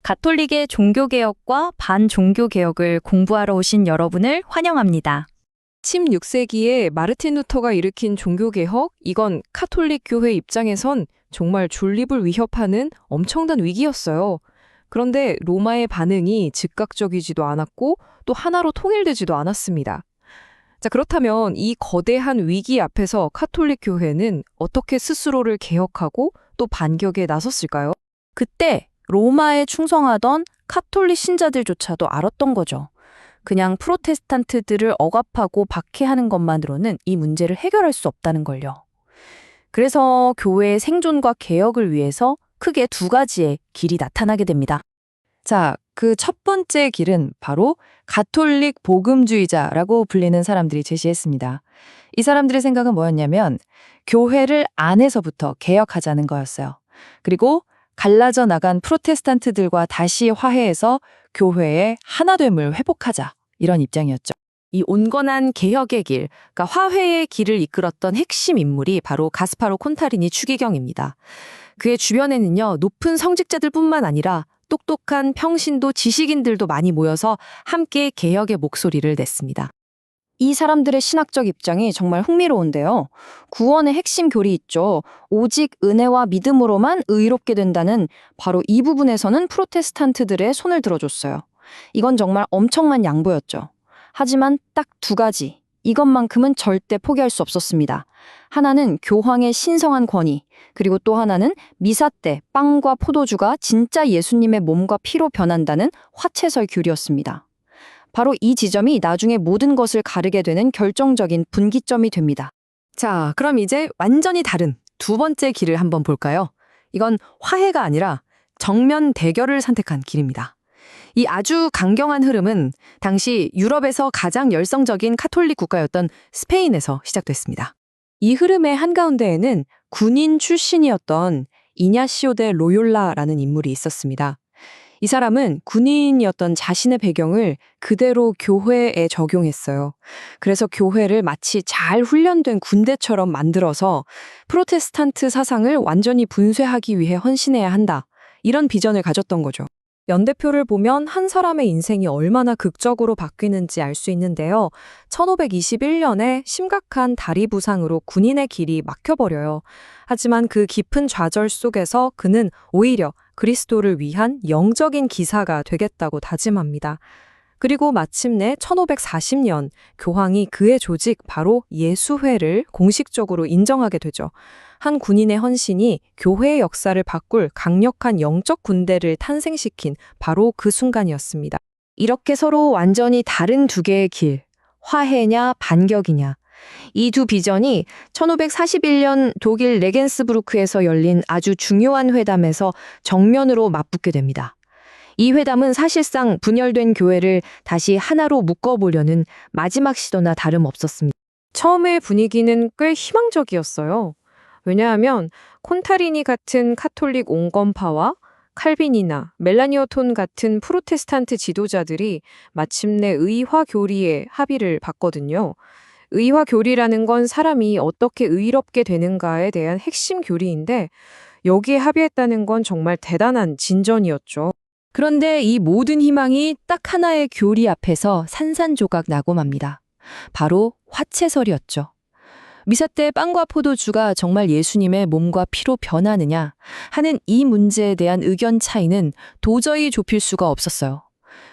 가톨릭의 종교개혁과 반종교개혁을 공부하러 오신 여러분을 환영합니다. 16세기에 마르틴 루터가 일으킨 종교개혁, 이건 카톨릭 교회 입장에선 정말 존립을 위협하는 엄청난 위기였어요. 그런데 로마의 반응이 즉각적이지도 않았고 또 하나로 통일되지도 않았습니다. 자, 그렇다면 이 거대한 위기 앞에서 카톨릭 교회는 어떻게 스스로를 개혁하고 또 반격에 나섰을까요? 그때 로마에 충성하던 카톨릭 신자들조차도 알았던 거죠. 그냥 프로테스탄트들을 억압하고 박해하는 것만으로는 이 문제를 해결할 수 없다는 걸요. 그래서 교회의 생존과 개혁을 위해서 크게 두 가지의 길이 나타나게 됩니다. 자, 그 첫 번째 길은 바로 가톨릭 복음주의자라고 불리는 사람들이 제시했습니다. 이 사람들의 생각은 뭐였냐면 교회를 안에서부터 개혁하자는 거였어요. 그리고 갈라져 나간 프로테스탄트들과 다시 화해해서 교회의 하나됨을 회복하자, 이런 입장이었죠. 이 온건한 개혁의 길, 그러니까 화해의 길을 이끌었던 핵심 인물이 바로 가스파로 콘타리니 추기경입니다. 그의 주변에는요, 높은 성직자들뿐만 아니라 똑똑한 평신도 지식인들도 많이 모여서 함께 개혁의 목소리를 냈습니다. 이 사람들의 신학적 입장이 정말 흥미로운데요. 구원의 핵심 교리 있죠. 오직 은혜와 믿음으로만 의롭게 된다는 바로 이 부분에서는 프로테스탄트들의 손을 들어줬어요. 이건 정말 엄청난 양보였죠. 하지만 딱 두 가지, 이것만큼은 절대 포기할 수 없었습니다. 하나는 교황의 신성한 권위, 그리고 또 하나는 미사 때 빵과 포도주가 진짜 예수님의 몸과 피로 변한다는 화채설 규리였습니다. 바로 이 지점이 나중에 모든 것을 가르게 되는 결정적인 분기점이 됩니다. 자, 그럼 이제 완전히 다른 두 번째 길을 한번 볼까요? 이건 화해가 아니라 정면 대결을 선택한 길입니다. 이 아주 강경한 흐름은 당시 유럽에서 가장 열성적인 카톨릭 국가였던 스페인에서 시작됐습니다. 이 흐름의 한가운데에는 군인 출신이었던 이냐시오 데 로욜라라는 인물이 있었습니다. 이 사람은 군인이었던 자신의 배경을 그대로 교회에 적용했어요. 그래서 교회를 마치 잘 훈련된 군대처럼 만들어서 프로테스탄트 사상을 완전히 분쇄하기 위해 헌신해야 한다, 이런 비전을 가졌던 거죠. 연대표를 보면 한 사람의 인생이 얼마나 극적으로 바뀌는지 알 수 있는데요. 1521년에 심각한 다리 부상으로 군인의 길이 막혀버려요. 하지만 그 깊은 좌절 속에서 그는 오히려 그리스도를 위한 영적인 기사가 되겠다고 다짐합니다. 그리고 마침내 1540년 교황이 그의 조직 바로 예수회를 공식적으로 인정하게 되죠. 한 군인의 헌신이 교회의 역사를 바꿀 강력한 영적 군대를 탄생시킨 바로 그 순간이었습니다. 이렇게 서로 완전히 다른 두 개의 길, 화해냐 반격이냐. 이 두 비전이 1541년 독일 레겐스부르크에서 열린 아주 중요한 회담에서 정면으로 맞붙게 됩니다. 이 회담은 사실상 분열된 교회를 다시 하나로 묶어보려는 마지막 시도나 다름없었습니다. 처음의 분위기는 꽤 희망적이었어요. 왜냐하면 콘타리니 같은 카톨릭 온건파와 칼빈이나 멜라니오톤 같은 프로테스탄트 지도자들이 마침내 의화 교리에 합의를 봤거든요. 의화 교리라는 건 사람이 어떻게 의롭게 되는가에 대한 핵심 교리인데 여기에 합의했다는 건 정말 대단한 진전이었죠. 그런데 이 모든 희망이 딱 하나의 교리 앞에서 산산조각 나고 맙니다. 바로 화채설이었죠. 미사 때 빵과 포도주가 정말 예수님의 몸과 피로 변하느냐 하는 이 문제에 대한 의견 차이는 도저히 좁힐 수가 없었어요.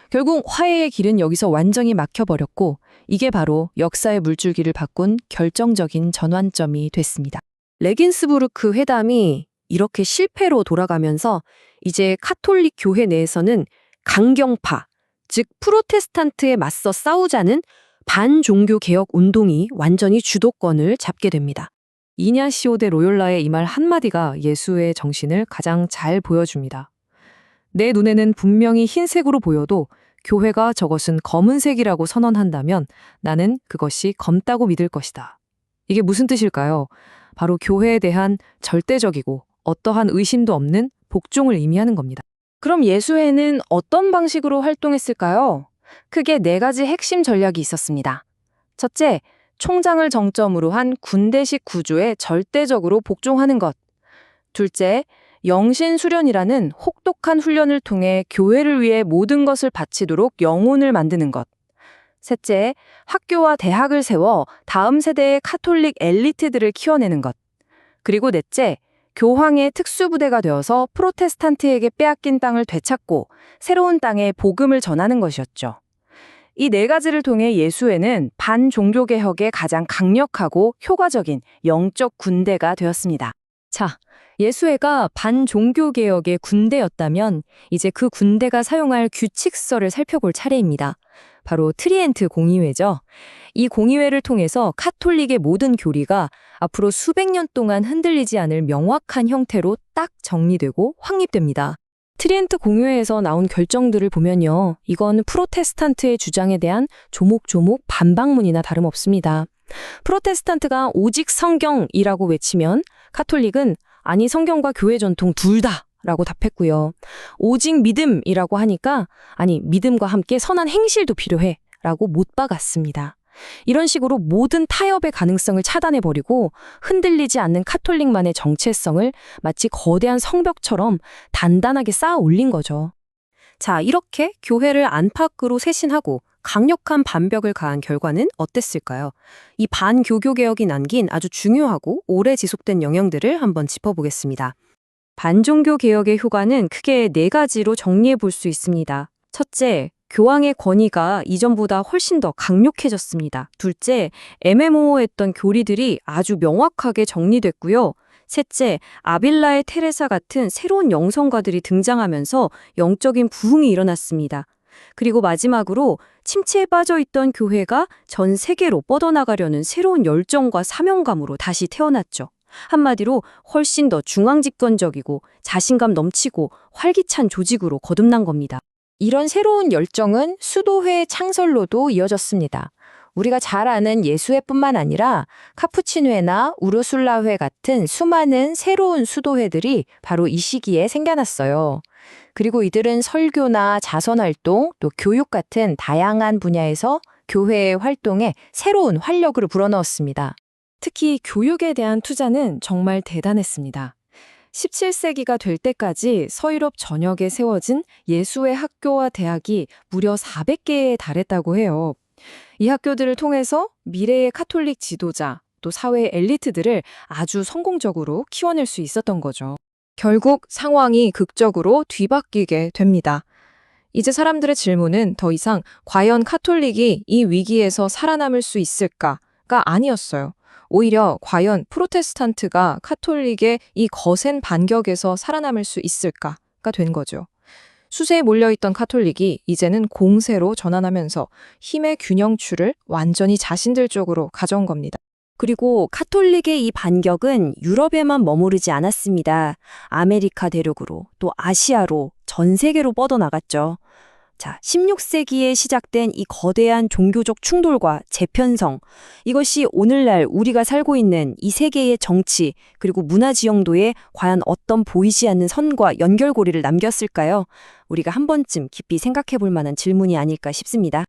결국 화해의 길은 여기서 완전히 막혀버렸고 이게 바로 역사의 물줄기를 바꾼 결정적인 전환점이 됐습니다. 레긴스부르크 회담이 이렇게 실패로 돌아가면서 이제 카톨릭 교회 내에서는 강경파, 즉 프로테스탄트에 맞서 싸우자는 반종교 개혁 운동이 완전히 주도권을 잡게 됩니다. 이냐시오 데 로욜라의 이 말 한마디가 예수의 정신을 가장 잘 보여줍니다. 내 눈에는 분명히 흰색으로 보여도 교회가 저것은 검은색이라고 선언한다면 나는 그것이 검다고 믿을 것이다. 이게 무슨 뜻일까요? 바로 교회에 대한 절대적이고 어떠한 의심도 없는 복종을 의미하는 겁니다. 그럼 예수회는 어떤 방식으로 활동했을까요? 크게 네 가지 핵심 전략이 있었습니다. 첫째, 총장을 정점으로 한 군대식 구조에 절대적으로 복종하는 것. 둘째, 영신수련이라는 혹독한 훈련을 통해 교회를 위해 모든 것을 바치도록 영혼을 만드는 것. 셋째, 학교와 대학을 세워 다음 세대의 카톨릭 엘리트들을 키워내는 것. 그리고 넷째, 교황의 특수부대가 되어서 프로테스탄트에게 빼앗긴 땅을 되찾고 새로운 땅에 복음을 전하는 것이었죠. 이 네 가지를 통해 예수회는 반종교개혁의 가장 강력하고 효과적인 영적 군대가 되었습니다. 자, 예수회가 반종교개혁의 군대였다면 이제 그 군대가 사용할 규칙서를 살펴볼 차례입니다. 바로 트리엔트 공의회죠. 이 공의회를 통해서 카톨릭의 모든 교리가 앞으로 수백 년 동안 흔들리지 않을 명확한 형태로 딱 정리되고 확립됩니다. 트리엔트 공의회에서 나온 결정들을 보면요. 이건 프로테스탄트의 주장에 대한 조목조목 반박문이나 다름없습니다. 프로테스탄트가 오직 성경이라고 외치면 카톨릭은 아니 성경과 교회 전통 둘 다 라고 답했고요. 오직 믿음이라고 하니까 아니 믿음과 함께 선한 행실도 필요해 라고 못 박았습니다. 이런 식으로 모든 타협의 가능성을 차단해버리고 흔들리지 않는 카톨릭만의 정체성을 마치 거대한 성벽처럼 단단하게 쌓아 올린 거죠. 자, 이렇게 교회를 안팎으로 쇄신하고 강력한 반벽을 가한 결과는 어땠을까요? 이 반교교개혁이 남긴 아주 중요하고 오래 지속된 영향들을 한번 짚어보겠습니다. 반종교 개혁의 효과는 크게 네 가지로 정리해 볼 수 있습니다. 첫째, 교황의 권위가 이전보다 훨씬 더 강력해졌습니다. 둘째, 애매모호했던 교리들이 아주 명확하게 정리됐고요. 셋째, 아빌라의 테레사 같은 새로운 영성가들이 등장하면서 영적인 부흥이 일어났습니다. 그리고 마지막으로 침체에 빠져있던 교회가 전 세계로 뻗어나가려는 새로운 열정과 사명감으로 다시 태어났죠. 한마디로 훨씬 더 중앙집권적이고 자신감 넘치고 활기찬 조직으로 거듭난 겁니다. 이런 새로운 열정은 수도회 창설로도 이어졌습니다. 우리가 잘 아는 예수회뿐만 아니라 카푸치노회나 우르술라회 같은 수많은 새로운 수도회들이 바로 이 시기에 생겨났어요. 그리고 이들은 설교나 자선활동, 또 교육 같은 다양한 분야에서 교회의 활동에 새로운 활력을 불어넣었습니다. 특히 교육에 대한 투자는 정말 대단했습니다. 17세기가 될 때까지 서유럽 전역에 세워진 예수회 학교와 대학이 무려 400개에 달했다고 해요. 이 학교들을 통해서 미래의 카톨릭 지도자, 또 사회 엘리트들을 아주 성공적으로 키워낼 수 있었던 거죠. 결국 상황이 극적으로 뒤바뀌게 됩니다. 이제 사람들의 질문은 더 이상 과연 카톨릭이 이 위기에서 살아남을 수 있을까가 아니었어요. 오히려 과연 프로테스탄트가 카톨릭의 이 거센 반격에서 살아남을 수 있을까가 된 거죠. 수세에 몰려있던 카톨릭이 이제는 공세로 전환하면서 힘의 균형추를 완전히 자신들 쪽으로 가져온 겁니다. 그리고 카톨릭의 이 반격은 유럽에만 머무르지 않았습니다. 아메리카 대륙으로 또 아시아로 전 세계로 뻗어나갔죠. 자, 16세기에 시작된 이 거대한 종교적 충돌과 재편성, 이것이 오늘날 우리가 살고 있는 이 세계의 정치 그리고 문화 지형도에 과연 어떤 보이지 않는 선과 연결고리를 남겼을까요? 우리가 한 번쯤 깊이 생각해 볼 만한 질문이 아닐까 싶습니다.